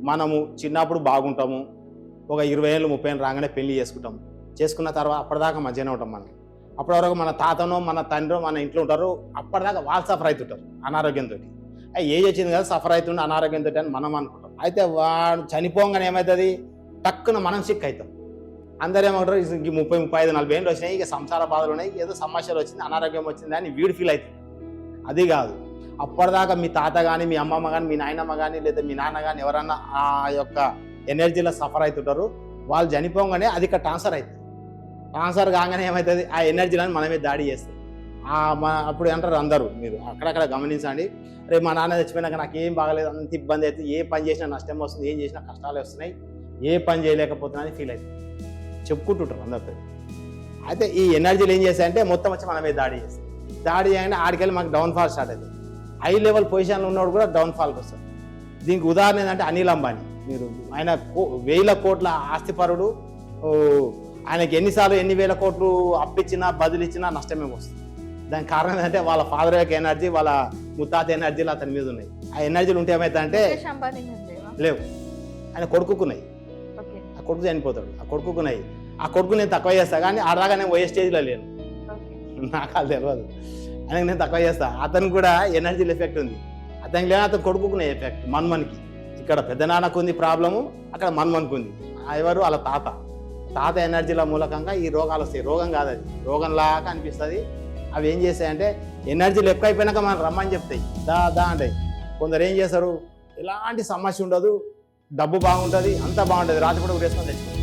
మనము చిన్నప్పుడు బాగుంటాము, ఒక 20 ఏళ్ళు 30 ఏళ్ళు రాగానే పెళ్లి చేసుకుంటాము. చేసుకున్న తర్వాత అప్పటిదాకా మంచిగానే ఉంటాం మనం. అప్పటి వరకు మన తాతనో మన తండ్రో మన ఇంట్లో ఉంటారు, అప్పటిదాకా వాళ్ళు సఫర్ అవుతుంటారు అనారోగ్యంతో. ఏజ్ వచ్చింది కదా సఫర్ అవుతుండే అనారోగ్యంతో అని మనం అనుకుంటాం. అయితే వాడు చనిపోగానే ఏమవుతుంది, టక్కున మనం సిక్ అవుతాం. అందరూ ఏమంటారు, ఈ 30, 35, 40 ఏళ్ళు వచ్చినాయి, ఇక సంసార బాధలు ఉన్నాయి, ఏదో సమస్యలు వచ్చింది, అనారోగ్యం వచ్చింది అని వీడు ఫీల్ అవుతుంది. అది కాదు, అప్పటిదాకా మీ తాత కానీ మీ అమ్మమ్మ కానీ మీ నాయనమ్మ కానీ లేదా మీ నాన్న కానీ ఎవరన్నా ఆ యొక్క ఎనర్జీలో సఫర్ అవుతుంటారు. వాళ్ళు చనిపోగానే అది ఇక్కడ ట్రాన్స్ఫర్ అవుతుంది. ట్రాన్స్ఫర్ కాగానే ఏమవుతుంది, ఆ ఎనర్జీలను మనమే దాడి చేస్తాయి. అప్పుడు అంటారు అందరూ, మీరు అక్కడక్కడ గమనించండి, రేపు మా నాన్న చచ్చిపోయినాక నాకు ఏం బాగలేదు, అంత ఇబ్బంది అవుతుంది, ఏ పని చేసినా నష్టం వస్తుంది, ఏం చేసినా కష్టాలు వస్తున్నాయి, ఏ పని చేయలేకపోతున్నా అని ఫీల్ అవుతుంది, చెప్పుకుంటుంటారు అందరితో. అయితే ఈ ఎనర్జీలు ఏం చేస్తాయంటే మొత్తం వచ్చి మనమే దాడి చేస్తాయి. దాడి చేయగానే ఆడికెళ్ళి మనకు డౌన్ఫాల్ స్టార్ట్ అవుతుంది. హై లెవెల్ పొజిషన్లో ఉన్నవాడు కూడా డౌన్ఫాల్కి వస్తాడు. దీనికి ఉదాహరణ ఏంటంటే అనిల్ అంబానీ. మీరు ఆయన 1000 కోట్ల ఆస్తిపరుడు, ఆయనకి ఎన్నిసార్లు 1000 కోట్లు అప్పిచ్చినా బదిలిచ్చినా నష్టమే వస్తుంది. దానికి కారణం ఏంటంటే వాళ్ళ ఫాదర్ యొక్క ఎనర్జీ, వాళ్ళ ముత్తాత ఎనర్జీలు అతని మీద ఉన్నాయి. ఆ ఎనర్జీలు ఉంటే ఏమవుతాయంటే లేవు, ఆయన కొడుకున్నాయి, ఆ కొడుకు చనిపోతాడు, ఆ కొడుకున్నాయి, ఆ కొడుకు నేను తక్కువ చేస్తా, కానీ ఆడదాకా నేను పోయే స్టేజ్లో లేను, నాకు అది తెలియదు, ఆయనకి నేను తక్కువ చేస్తా. అతనికి కూడా ఎనర్జీల ఎఫెక్ట్ ఉంది, అతనికి లేని అతను కొడుకునే ఎఫెక్ట్. మన్మన్కి ఇక్కడ పెద్ద నాన్నకు ఉంది ప్రాబ్లము, అక్కడ మన్మన్కు ఉంది. ఎవరు వాళ్ళ తాత ఎనర్జీల మూలకంగా ఈ రోగాలు వస్తాయి. రోగం కాదు, అది రోగంలాగా అనిపిస్తుంది. అవి ఏం చేస్తాయంటే ఎనర్జీలు ఎక్కువ అయిపోయినాక మనం రమ్మని చెప్తాయి, దా అంటే. కొందరు ఏం చేస్తారు, ఎలాంటి సమస్య ఉండదు, డబ్బు బాగుంటుంది, అంతా బాగుంటుంది, రాత్రిపూట వేసుకొని తెచ్చుకుంటారు.